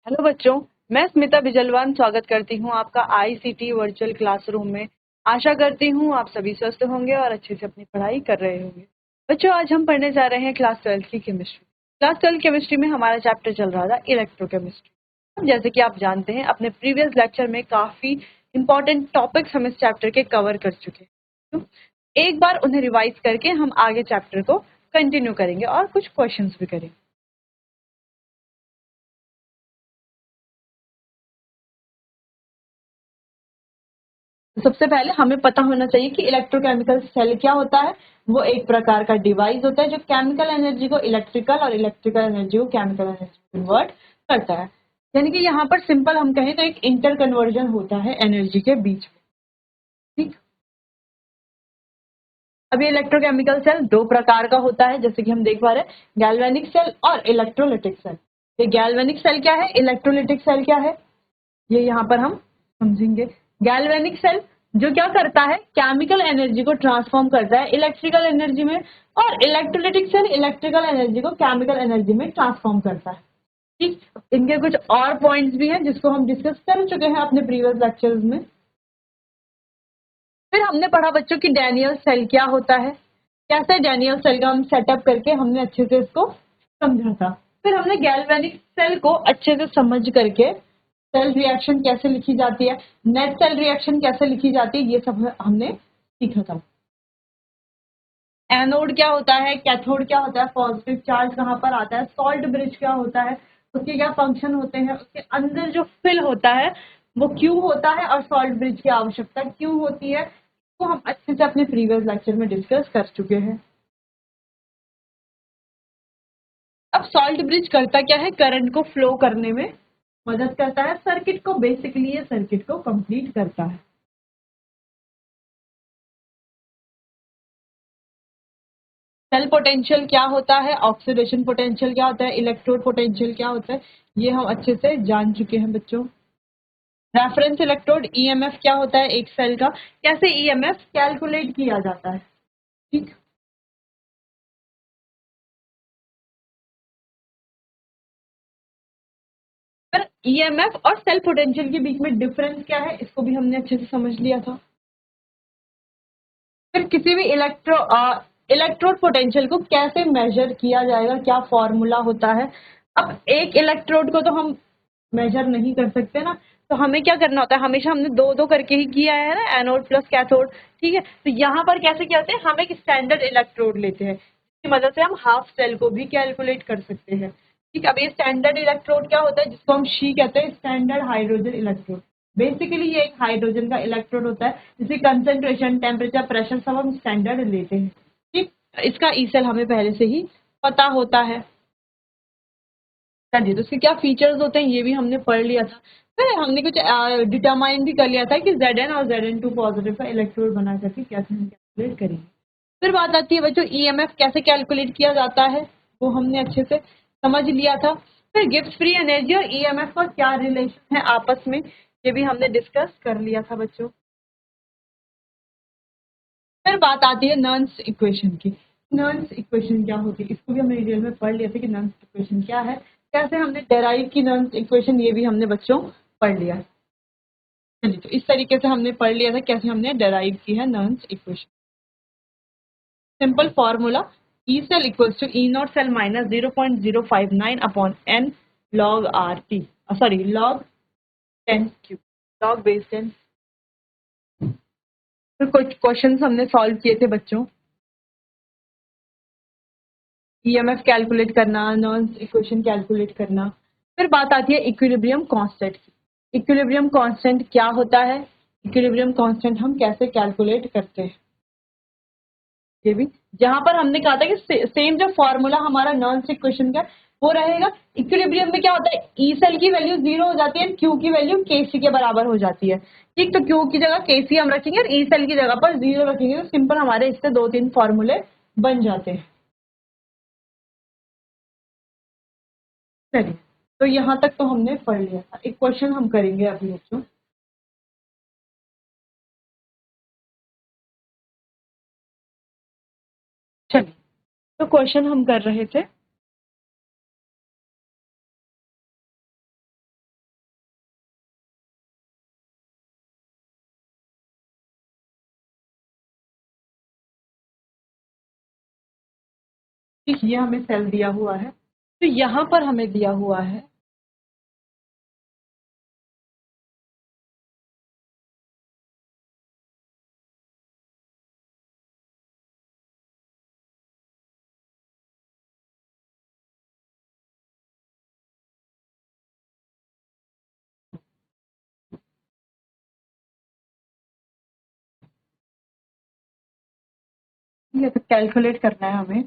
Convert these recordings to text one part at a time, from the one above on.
Hello बच्चों, मैं स्मिता बिजलवान स्वागत करती हूँ आपका आईसीटी वर्चुअल क्लासरूम में। आशा करती हूँ आप सभी स्वस्थ होंगे और अच्छे से अपनी पढ़ाई कर रहे होंगे। बच्चों, आज हम पढ़ने जा रहे हैं क्लास 12 की केमिस्ट्री। क्लास 12 केमिस्ट्री में हमारा चैप्टर चल रहा था इलेक्ट्रोकेमिस्ट्री। अब जैसे कि आप जानते हैं, अपने प्रीवियस लेक्चर में काफी इंपॉर्टेंट टॉपिक्स हम इस चैप्टर के कवर कर चुके हैं। तो एक बार उन्हें रिवाइज करके हम आगे चैप्टर को कंटिन्यू करेंगे और कुछ क्वेश्चंस भी करेंगे। सबसे पहले हमें पता होना चाहिए कि इलेक्ट्रोकेमिकल सेल क्या होता है। वो एक प्रकार का डिवाइस होता है जो केमिकल एनर्जी को इलेक्ट्रिकल और इलेक्ट्रिकल एनर्जी को केमिकल एनर्जी कन्वर्ट करता है। यानी कि यहाँ पर सिंपल हम कहें तो एक इंटर कन्वर्जन होता है एनर्जी के बीच में। ठीक। अब ये इलेक्ट्रोकेमिकल सेल दो प्रकार का होता है, जैसे कि हम देख पा रहे हैं, गैल्वेनिक सेल और इलेक्ट्रोलिटिक सेल। ये गैल्वेनिक सेल क्या है, इलेक्ट्रोलिटिक सेल क्या है, ये यहाँ पर हम समझेंगे। गैल्वेनिक सेल जो क्या करता है, केमिकल एनर्जी को ट्रांसफॉर्म करता है इलेक्ट्रिकल एनर्जी में, और इलेक्ट्रोलिटिक सेल इलेक्ट्रिकल एनर्जी को केमिकल एनर्जी में ट्रांसफॉर्म करता है। ठीक। इनके कुछ और पॉइंट्स भी हैं जिसको हम डिस्कस कर चुके हैं अपने प्रीवियस लेक्चर्स में। फिर हमने पढ़ा बच्चों की डैनियल सेल क्या होता है, कैसे डैनियल सेल का हम सेटअप करके हमने अच्छे से इसको समझा था। फिर हमने गैल्वेनिक सेल को अच्छे से समझ करके सेल रिएक्शन कैसे लिखी जाती है, नेट सेल रिएक्शन कैसे लिखी जाती है, ये सब हमने सीखा था। एनोड क्या होता है, कैथोड क्या होता है, पॉजिटिव चार्ज कहाँ पर आता है, सॉल्ट ब्रिज क्या होता है, उसके क्या फंक्शन होते हैं, उसके अंदर जो फिल होता है वो क्यों होता है, और सॉल्ट ब्रिज की आवश्यकता क्यों होती है, तो हम अच्छे से अपने प्रीवियस लेक्चर में डिस्कस कर चुके हैं। अब सॉल्ट ब्रिज करता क्या है, करंट को फ्लो करने में मदद करता है, सर्किट को बेसिकली ये सर्किट को कंप्लीट करता है। सेल पोटेंशियल क्या होता है, ऑक्सीडेशन पोटेंशियल क्या होता है, इलेक्ट्रोड पोटेंशियल क्या होता है, ये हम अच्छे से जान चुके हैं बच्चों। रेफरेंस इलेक्ट्रोड ईएमएफ क्या होता है एक सेल का, कैसे ईएमएफ कैलकुलेट किया जाता है। ठीक। पर ईएमएफ और सेल पोटेंशियल के बीच में डिफरेंस क्या है, इसको भी हमने अच्छे से समझ लिया था। फिर किसी भी इलेक्ट्रोड पोटेंशियल को कैसे मेजर किया जाएगा, क्या फॉर्मूला होता है। अब एक इलेक्ट्रोड को तो हम मेजर नहीं कर सकते ना, तो हमें क्या करना होता है, हमेशा हमने दो दो करके ही किया है ना, एनोड प्लस कैथोड। ठीक है, तो यहाँ पर कैसे क्या होते हैं, हम एक स्टैंडर्ड इलेक्ट्रोड लेते हैं जिसकी मदद से हम हाफ सेल को भी कैलकुलेट कर सकते हैं। ठीक। अब ये स्टैंडर्ड इलेक्ट्रोड क्या होता है, जिसको हम शी कहते हैं, स्टैंडर्ड हाइड्रोजन इलेक्ट्रोड। बेसिकली ये एक हाइड्रोजन का इलेक्ट्रोड होता है, जिसकी कंसेंट्रेशन, टेम्परेचर, प्रेशर सब हम स्टैंडर्ड लेते हैं। ठीक। इसका ई सेल हमें पहले से ही पता होता है। चलिए, तो इसके क्या फीचर्स होते हैं ये भी हमने पढ़ लिया था। फिर हमने कुछ डिटरमाइन भी कर लिया था कि Zn और Zn2 पॉजिटिव का इलेक्ट्रोड बना करके कैसे हम कैलकुलेट करेंगे। फिर बात आती है बच्चों, ईएमएफ कैसे कैलकुलेट किया जाता है, वो हमने अच्छे से समझ लिया था। फिर गिब्स फ्री एनर्जी और ईएमएफ का क्या रिलेशन है आपस में, ये भी हमने डिस्कस कर लिया था बच्चों। फिर बात आती है नर्न्स इक्वेशन की। नर्न्स इक्वेशन क्या होती है, इसको भी हमने डिटेल में पढ़ लिया था कि नर्न्स इक्वेशन क्या है, कैसे हमने डेराइव की नर्न्स इक्वेशन, ये भी हमने बच्चों पढ़ लिया। चलिए, तो इस तरीके से हमने पढ़ लिया था कैसे हमने डेराइव की है Nernst equation. Simple formula, E cell equals to E nought cell minus 0.059 upon N log R T, sorry log 10 Q, log base 10। फिर कुछ क्वेश्चन हमने सॉल्व किए थे बच्चों, ईएमएफ कैलकुलेट करना, नर्न्स इक्वेशन कैलकुलेट करना। फिर बात आती है इक्विलिब्रियम कांस्टेंट की। इक्विलिब्रियम कांस्टेंट क्या होता है, इक्विलिब्रियम कांस्टेंट हम कैसे कैलकुलेट करते हैं, ये भी जहां पर हमने कहा था कि सेम जो फॉर्मूला हमारा नर्न्स इक्वेशन का वो रहेगा। इक्विलिब्रियम में क्या होता है, ई सेल की वैल्यू 0 हो जाती है, क्यू की वैल्यू केसी के बराबर हो जाती है। ठीक, तो क्यू की जगह केसी हम रखेंगे और ई सेल की जगह पर 0 रखेंगे, तो सिंपल हमारे इससे दो तीन फॉर्मूले बन जाते हैं। चलिए, तो यहाँ तक तो हमने पढ़ लिया था। एक क्वेश्चन हम करेंगे अभी बच्चों। चलिए, तो क्वेश्चन हम कर रहे थे, ठीक, ये हमें सेल दिया हुआ है, तो यहाँ पर हमें दिया हुआ है ये तो कैलकुलेट करना है हमें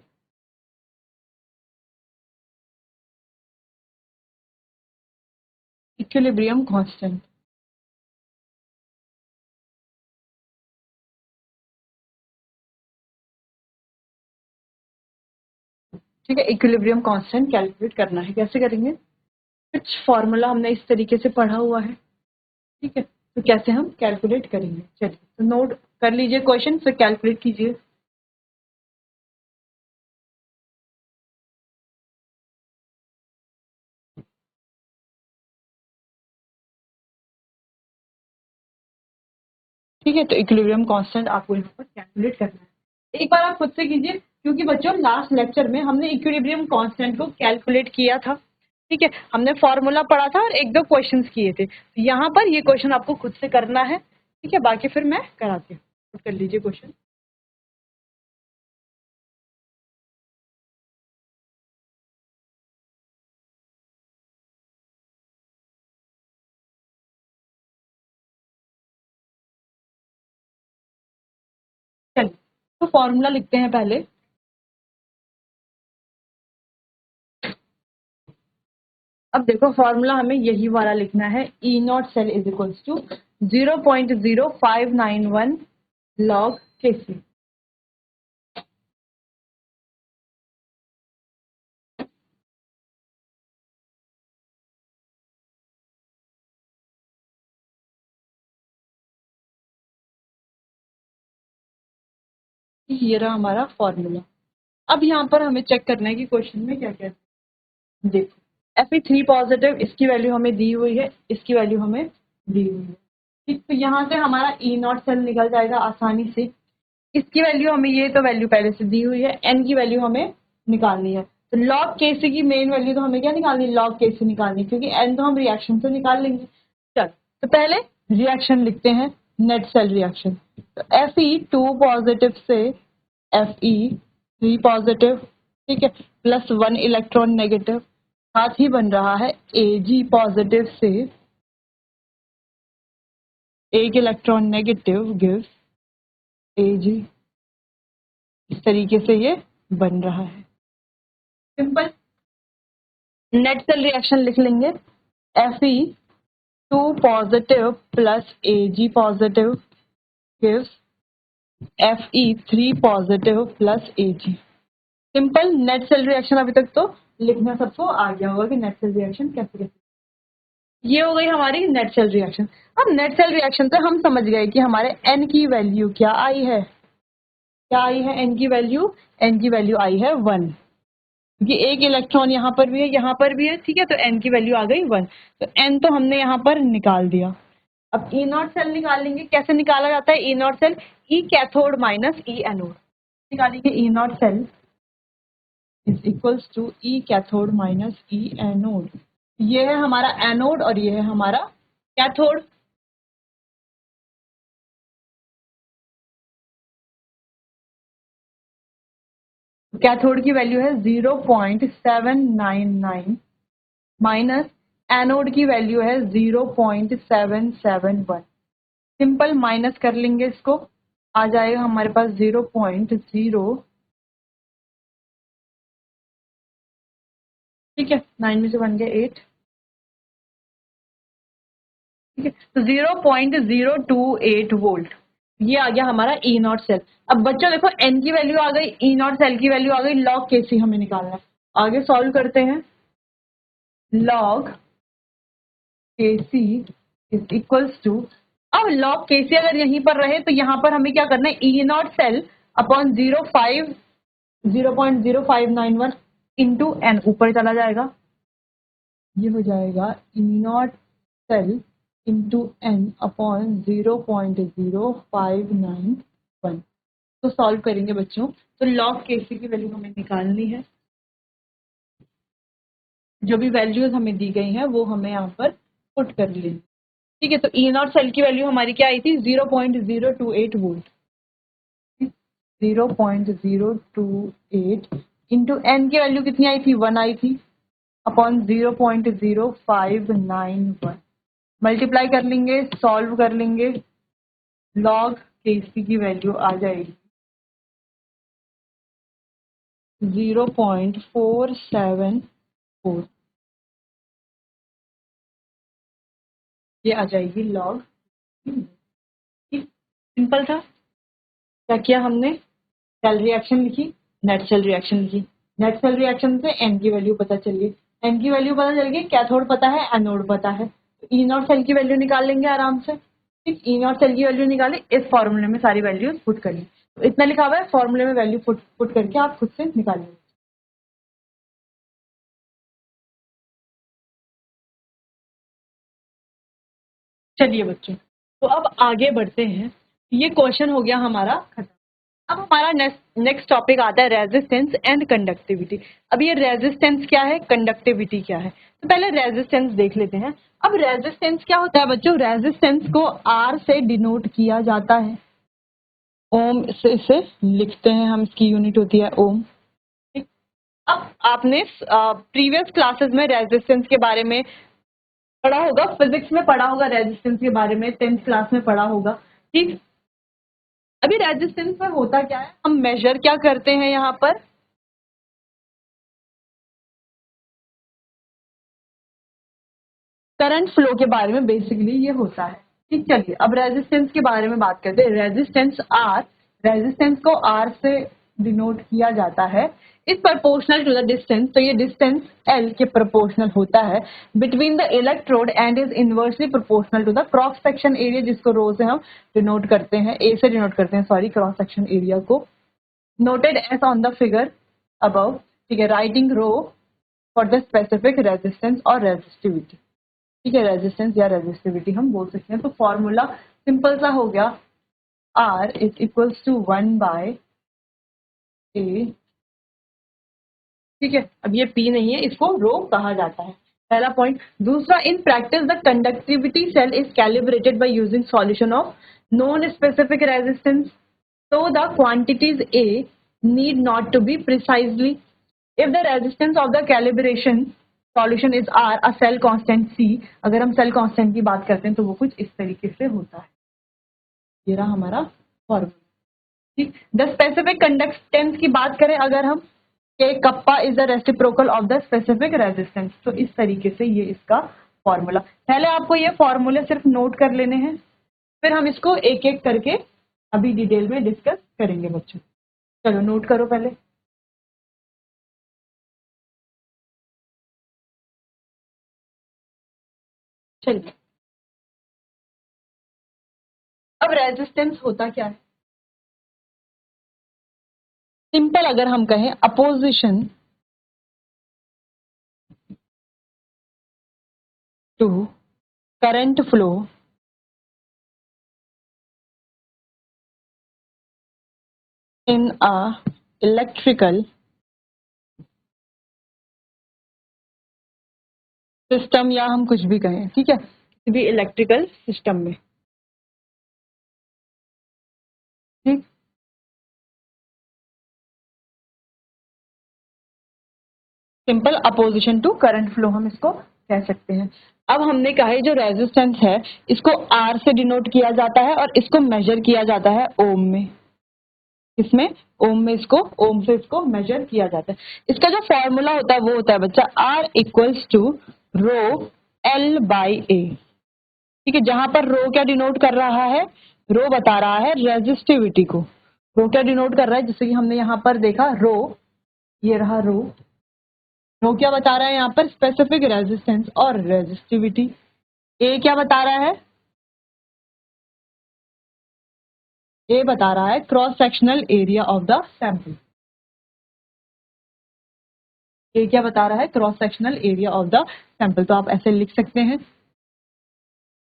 इक्विलिब्रियम कांस्टेंट। ठीक है, इक्विलिब्रियम कांस्टेंट कैलकुलेट करना है, कैसे करेंगे? कुछ फॉर्मूला हमने इस तरीके से पढ़ा हुआ है। ठीक है, तो कैसे हम कैलकुलेट करेंगे, चलिए तो नोट कर लीजिए क्वेश्चन, फिर कैलकुलेट कीजिए। ठीक है, तो इक्विलिब्रियम कांस्टेंट आपको यहाँ पर कैलकुलेट करना है। एक बार आप खुद से कीजिए, क्योंकि बच्चों लास्ट लेक्चर में हमने इक्विलिब्रियम कांस्टेंट को कैलकुलेट किया था। ठीक है, हमने फॉर्मूला पढ़ा था और एक दो क्वेश्चंस किए थे। यहाँ पर ये क्वेश्चन आपको खुद से करना है। ठीक है, बाकी फिर मैं कराती हूँ, तो कर लीजिए क्वेश्चन। चलिए, तो फॉर्मूला लिखते हैं पहले। अब देखो फॉर्मूला हमें यही वाला लिखना है, E nought cell is equals to 0.0591 log Kc। ये रहा हमारा फॉर्मूला। अब यहाँ पर हमें चेक करना है कि क्वेश्चन में क्या क्या है। देखो Fe3 पॉजिटिव, इसकी वैल्यू हमें दी हुई है, इसकी वैल्यू हमें दी हुई है। ठीक, तो यहाँ से हमारा ई नॉट सेल निकल जाएगा आसानी से। इसकी वैल्यू हमें, ये तो वैल्यू पहले से दी हुई है, एन की वैल्यू हमें निकालनी है। तो लॉग केसी की मेन वैल्यू तो हमें क्या निकालनी है, लॉग केसी निकालनी है, क्योंकि एन तो हम रिएक्शन से निकाल लेंगे। चल, तो पहले रिएक्शन लिखते हैं, नेट सेल रिएक्शन। तो Fe2 पॉजिटिव से Fe3 पॉजिटिव, ठीक है, प्लस 1 इलेक्ट्रॉन नेगेटिव, साथ ही बन रहा है Ag पॉजिटिव से एक इलेक्ट्रॉन नेगेटिव गिव्स Ag। इस तरीके से ये बन रहा है, सिंपल। नेट सेल रिएक्शन लिख लेंगे, Fe2 positive plus Ag positive gives Fe3 positive plus Ag। Simple net cell reaction. अभी तक तो लिखना सबको आ गया होगा कि नेट सेल रिएक्शन कैसे कैसे। ये हो गई हमारी नेट सेल रिएक्शन। अब नेट सेल रिएक्शन से हम समझ गए कि हमारे एन की वैल्यू क्या आई है, क्या आई है एन की वैल्यू, एन की वैल्यू आई है 1, क्योंकि एक इलेक्ट्रॉन यहाँ पर भी है, यहाँ पर भी है। ठीक है, तो एन की वैल्यू आ गई 1, तो एन तो हमने यहाँ पर निकाल दिया। अब ई नॉट सेल निकाल लेंगे, कैसे निकाला जाता है E nought cell, E cathode minus E anode निकालेंगे। E nought cell is equals to E cathode minus E anode. ये है हमारा एनोड और ये है हमारा कैथोड। कैथोड की वैल्यू है 0.799 माइनस एनोड की वैल्यू है 0.771। सिंपल माइनस कर लेंगे इसको, आ जाएगा हमारे पास 0.0। ठीक है, 9 में से बन गया 8। ठीक है, तो 0.028 वोल्ट ये आ गया हमारा ई नॉट सेल। अब बच्चों देखो एन की वैल्यू आ गई, ई नॉट सेल की वैल्यू आ गई, लॉग केसी हमें निकालना है। आगे सॉल्व करते हैं। Log KC is equals to, अब लॉग केसी अगर यहीं पर रहे तो यहाँ पर हमें क्या करना है, E nought cell upon 0.0591 into N, ऊपर चला जाएगा, ये हो जाएगा E nought cell into N upon 0.0591। तो सॉल्व करेंगे बच्चों। तो log Kc की वैल्यू हमें निकालनी है। जो भी वैल्यूज हमें दी गई हैं वो हमें यहाँ पर पुट कर लेंगे। ठीक है, तो ई नॉट सेल की वैल्यू हमारी क्या आई थी 0.028 वोल्ट। 0.028 इंटू एन की वैल्यू कितनी आई थी 1 आई थी अपॉन 0.0591 मल्टीप्लाई कर लेंगे, सॉल्व कर लेंगे, लॉग केसी की वैल्यू आ जाएगी 0.474। ये आ जाएगी लॉग। सिंपल था। क्या किया हमने, सेल रिएक्शन लिखी, नेट सेल रिएक्शन लिखी। नेट सेल रिएक्शन से एन की वैल्यू पता चल गई, एन की वैल्यू पता चल गई, कैथोड पता है, एनोड पता है, तो ई नॉट सेल की वैल्यू निकाल लेंगे आराम से। ठीक, ई नॉट सेल की वैल्यू निकाली, इस फॉर्मूले में सारी वैल्यूज पुट कर ली। तो इतना लिखा हुआ है, फॉर्मूले में वैल्यू पुट करके आप खुद से निकालिए। चलिए बच्चों, तो अब आगे बढ़ते हैं। ये क्वेश्चन हो गया हमारा खत्म। अब हमारा नेक्स्ट टॉपिक आता है रेजिस्टेंस एंड कंडक्टिविटी। अब ये रेजिस्टेंस क्या है, कंडक्टिविटी क्या है, तो पहले रेजिस्टेंस देख लेते हैं। अब रेजिस्टेंस क्या होता है बच्चों, रेजिस्टेंस को आर से डिनोट किया जाता है, ओम से इसे लिखते हैं हम, इसकी यूनिट होती है ओम। ठीक, अब आपने प्रीवियस क्लासेस में रेजिस्टेंस के बारे में पढ़ा होगा, फिजिक्स में पढ़ा होगा रेजिस्टेंस के बारे में, 10th क्लास में पढ़ा होगा। ठीक, अभी रेजिस्टेंस में होता क्या है, हम मेजर क्या करते हैं यहाँ पर, करंट फ्लो के बारे में बेसिकली ये होता है। ठीक, चलिए अब रेजिस्टेंस के बारे में बात करते हैं। रेजिस्टेंस आर, रेजिस्टेंस को आर से डिनोट किया जाता है, is proportional to the distance, तो ये डिस्टेंस एल के प्रोपोर्शनल होता है between the electrode and is inversely proportional to the cross section area, जिसको रो से हम डिनोट करते हैं, ए से डिनोट करते हैं, सॉरी, क्रॉस सेक्शन एरिया को, noted as on the figure above. ठीक है, writing rho for the specific resistance और रेजिस्टिविटी। ठीक है, रेजिस्टेंस या रेजिस्टिविटी हम बोल सकते हैं। तो फॉर्मूला सिंपल सा हो गया, R is equals to 1/A। ठीक है, अब ये P नहीं है, इसको रो कहा जाता है, पहला पॉइंट। दूसरा, in practice the conductivity cell is calibrated by using solution of non specific resistance, so the quantities A need not to be precisely, if the resistance of the calibration solution is R, a cell constant C, अगर हम cell constant की बात करते हैं तो वो कुछ इस तरीके से होता है। ये रहा हमारा फॉर्मूला। ठीक, द स्पेसिफिक कंडक्टेंस की बात करें अगर हम, के kappa is the reciprocal of the specific resistance, तो इस तरीके से ये इसका फॉर्मूला। पहले आपको ये फॉर्मूले सिर्फ नोट कर लेने हैं, फिर हम इसको एक एक करके अभी डिटेल में डिस्कस करेंगे बच्चों। चलो नोट करो पहले। चलिए, अब रेजिस्टेंस होता क्या है, सिंपल अगर हम कहें, opposition to current flow in a electrical system, या हम कुछ भी कहें, ठीक है, किसी भी इलेक्ट्रिकल सिस्टम में। ठीक, simple opposition to current flow हम इसको कह सकते हैं। अब हमने कहा है जो रेजिस्टेंस है इसको आर से डिनोट किया जाता है और इसको मेजर किया जाता है ओम में। इसमें ओम में, इसको ओम से इसको मेजर किया जाता है। इसका जो फॉर्मूला होता है वो होता है बच्चा R equals to rho L by A. ठीक है, जहां पर रो क्या डिनोट कर रहा है, रो बता रहा है रेजिस्टिविटी को, रो क्या डिनोट कर रहा है, जैसे कि हमने यहाँ पर देखा रो, ये रहा रो, रो क्या बता रहा है यहाँ पर, स्पेसिफिक रेजिस्टेंस और रेजिस्टिविटी। ए क्या बता रहा है, ए बता रहा है cross sectional area of the sample. A क्या बता रहा है, cross sectional area of the sample, तो आप ऐसे लिख सकते हैं।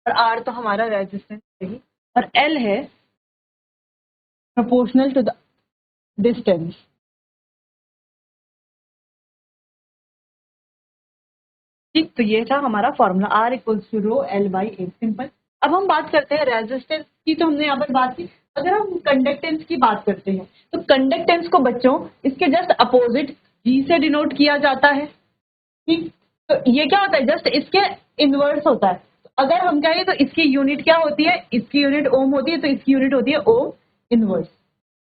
और आर तो हमारा रेजिस्टेंस है, और एल है प्रोपोर्शनल टू द डिस्टेंस। ठीक, तो ये था हमारा formula R equals to rho L by A, simple. अब हम बात करते हैं रेजिस्टेंस की, तो हमने यहाँ पर बात की। अगर हम कंडक्टेंस की बात करते हैं तो कंडक्टेंस को बच्चों इसके जस्ट अपोजिट G से डिनोट किया जाता है। ठीक, तो ये क्या होता है, जस्ट इसके इनवर्स होता है। तो अगर हम कहें तो इसकी यूनिट क्या होती है, इसकी यूनिट ओम होती है, तो इसकी यूनिट होती है ओम इनवर्स।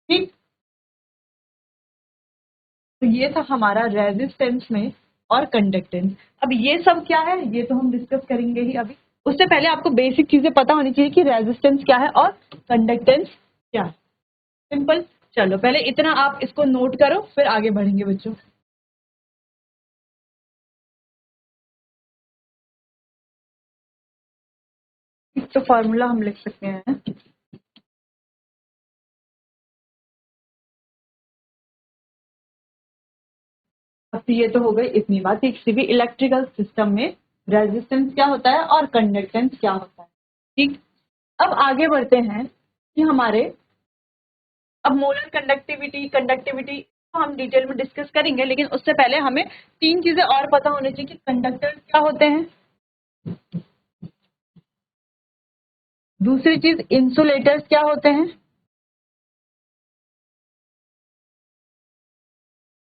ठीक, तो ये था हमारा रेजिस्टेंस में और कंडक्टेंस। अब ये सब क्या है ये तो हम डिस्कस करेंगे ही अभी। उससे पहले आपको बेसिक चीजें पता होनी चाहिए कि रेजिस्टेंस क्या है और कंडक्टेंस क्या है। सिंपल, चलो पहले इतना आप इसको नोट करो, फिर आगे बढ़ेंगे बच्चों। तो फॉर्मूला हम लिख सकते हैं, अब ये तो हो गई इतनी बात कि किसी भी इलेक्ट्रिकल सिस्टम में रेजिस्टेंस क्या होता है और कंडक्टेंस क्या होता है। ठीक, अब आगे बढ़ते हैं कि हमारे, अब मोलर कंडक्टिविटी कंडक्टिविटी हम डिटेल में डिस्कस करेंगे, लेकिन उससे पहले हमें तीन चीजें और पता होनी चाहिए कि कंडक्टर्स क्या होते हैं, दूसरी चीज इंसुलेटर्स क्या होते हैं,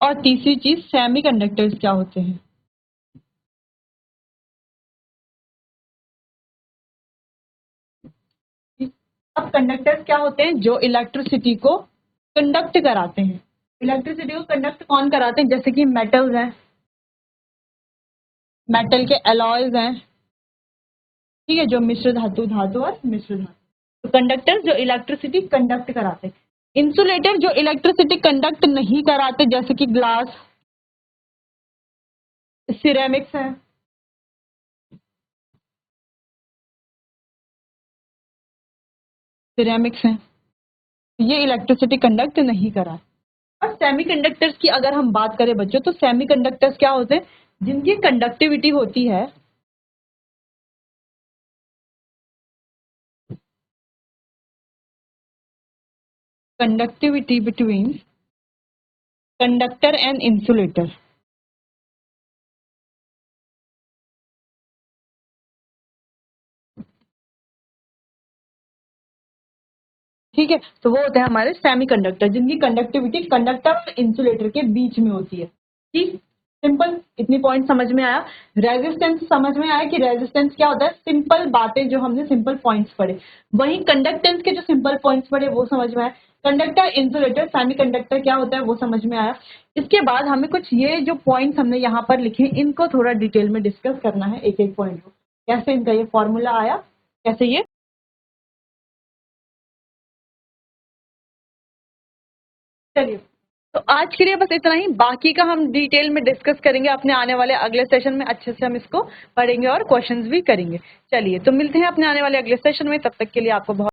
और तीसरी चीज सेमीकंडक्टर्स क्या होते हैं। अब कंडक्टर्स क्या होते हैं, जो इलेक्ट्रिसिटी को कंडक्ट कराते हैं। इलेक्ट्रिसिटी को कंडक्ट कौन कराते हैं, जैसे कि मेटल्स हैं, मेटल के अलॉयज हैं, ठीक है, जो मिश्र धातु, धातु और मिश्र धातु। तो कंडक्टर जो इलेक्ट्रिसिटी कंडक्ट कराते हैं। इंसुलेटर जो इलेक्ट्रिसिटी कंडक्ट नहीं कराते, जैसे कि ग्लास, सिरेमिक्स है, सिरेमिक्स हैं, ये इलेक्ट्रिसिटी कंडक्ट नहीं कराते। और सेमीकंडक्टर्स की अगर हम बात करें बच्चों, तो सेमीकंडक्टर्स क्या होते हैं, जिनकी कंडक्टिविटी होती है conductivity between conductor and insulator. ठीक है, तो वो होते हैं हमारे सेमीकंडक्टर, जिनकी कंडक्टिविटी कंडक्टर और इंसुलेटर के बीच में होती है। ठीक, सिंपल, इतनी पॉइंट समझ में आया। रेजिस्टेंस समझ में आया कि रेजिस्टेंस क्या होता है, सिंपल बातें जो हमने सिंपल पॉइंट्स पढ़े। वहीं कंडक्टेंस के जो सिंपल पॉइंट्स पढ़े वो समझ में आए। कंडक्टर, इंसुलेटर, सेमीकंडक्टर क्या होता है वो समझ में आया। इसके बाद हमें कुछ ये जो पॉइंट्स हमने यहाँ पर लिखे इनको थोड़ा डिटेल में डिस्कस करना है, एक एक पॉइंट को, कैसे इनका ये फॉर्मूला आया, कैसे ये। चलिए, तो आज के लिए बस इतना ही, बाकी का हम डिटेल में डिस्कस करेंगे अपने आने वाले अगले सेशन में, अच्छे से हम इसको पढ़ेंगे और क्वेश्चंस भी करेंगे। चलिए, तो मिलते हैं अपने आने वाले अगले सेशन में, तब तक के लिए आपको बहुत